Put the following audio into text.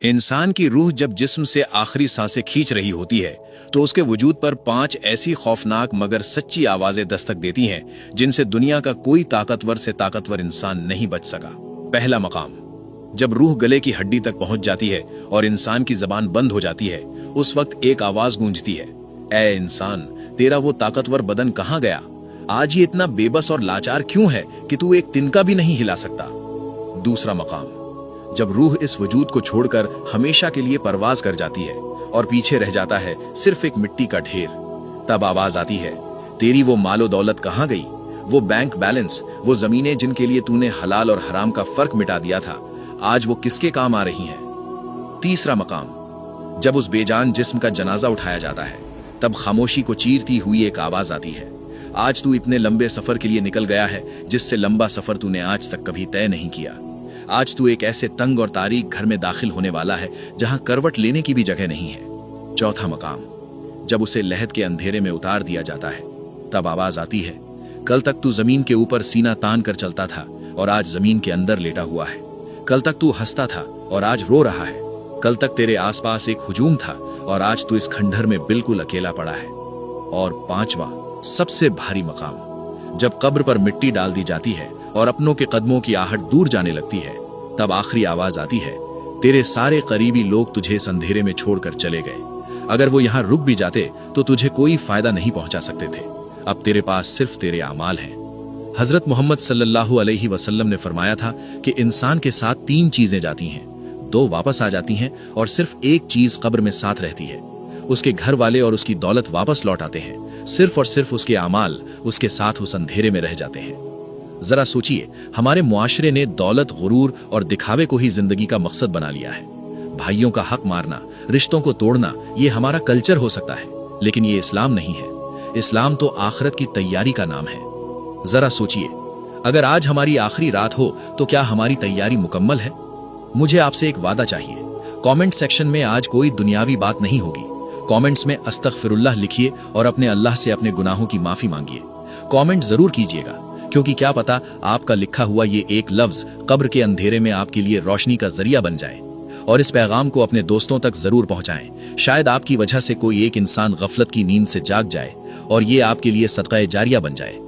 इंसान की रूह जब जिस्म से आखिरी सांसें खींच रही होती है तो उसके वजूद पर 5 ऐसी खौफनाक मगर सच्ची आवाजें दस्तक देती हैं जिनसे दुनिया का कोई ताकतवर से ताकतवर इंसान नहीं बच सका। पहला मकाम, जब रूह गले की हड्डी तक पहुंच जाती है और इंसान की जबान बंद हो जाती है, उस वक्त एक आवाज गूंजती है, ऐ इंसान, तेरा वो ताकतवर बदन कहां गया? आज ये इतना बेबस और लाचार क्यों है कि तू एक तिनका भी नहीं हिला सकता। दूसरा मकाम, जब रूह इस वजूद को छोड़कर हमेशा के लिए परवाज कर जाती है और पीछे रह जाता है सिर्फ एक मिट्टी का ढेर, तब आवाज आती है, तेरी वो मालो दौलत कहां गई? वो बैंक बैलेंस, वो जमीनें जिनके लिए तूने हलाल और हराम का फर्क मिटा दिया था, आज वो किसके काम आ रही हैं? तीसरा मकाम, जब उस बेजान जिस्म का जनाजा उठाया जाता है, तब खामोशी को चीरती हुई एक आवाज आती है, आज तू इतने लंबे सफर के लिए निकल गया है जिससे लंबा सफर तूने आज तक कभी तय नहीं किया। आज तू एक ऐसे तंग और तारीक घर में दाखिल होने वाला है जहां करवट लेने की भी जगह नहीं है। चौथा मकाम, जब उसे लहद के अंधेरे में उतार दिया जाता है, तब आवाज आती है, कल तक तू जमीन के ऊपर सीना तान कर चलता था और आज जमीन के अंदर लेटा हुआ है। कल तक तू हंसता था और आज रो रहा है। कल तक तेरे आसपास एक हुजूम था और आज तू इस खंडहर में बिल्कुल अकेला पड़ा है। और पांचवा, सबसे भारी मकाम, जब कब्र पर मिट्टी डाल दी जाती है और अपनों के कदमों की आहट दूर जाने लगती है, तब आखिरी आवाज आती है, तेरे सारे करीबी लोग तुझे इस अंधेरे में छोड़कर चले गए। अगर वो यहां रुक भी जाते तो तुझे कोई फायदा नहीं पहुंचा सकते थे। अब तेरे पास सिर्फ तेरे आमाल हैं। हजरत मोहम्मद सल्लल्लाहु अलैहि वसल्लम ने फरमाया था कि इंसान के साथ 3 चीजें जाती हैं, 2 वापस आ जाती हैं और सिर्फ एक चीज कब्र में साथ रहती है। उसके घर वाले और उसकी दौलत वापस लौट आते हैं, सिर्फ और सिर्फ उसके आमाल उसके साथ उस अंधेरे में रह जाते हैं। जरा सोचिए, हमारे मुआशरे ने दौलत, गुरूर और दिखावे को ही जिंदगी का मकसद बना लिया है। भाइयों का हक मारना, रिश्तों को तोड़ना, ये हमारा कल्चर हो सकता है, लेकिन ये इस्लाम नहीं है। इस्लाम तो आखिरत की तैयारी का नाम है। जरा सोचिए, अगर आज हमारी आखिरी रात हो तो क्या हमारी तैयारी मुकम्मल है? मुझे आपसे एक वादा चाहिए, कमेंट सेक्शन में आज कोई दुनियावी बात नहीं होगी। कमेंट्स में अस्तगफिरुल्लाह लिखिए और अपने अल्लाह से अपने गुनाहों की माफी मांगिए। कमेंट जरूर कीजिएगा, क्योंकि क्या पता आपका लिखा हुआ ये एक लफ्ज कब्र के अंधेरे में आपके लिए रोशनी का जरिया बन जाए। और इस पैगाम को अपने दोस्तों तक जरूर पहुंचाएं। शायद आपकी वजह से कोई एक इंसान गफलत की नींद से जाग जाए और ये आपके लिए सदका जारिया बन जाए।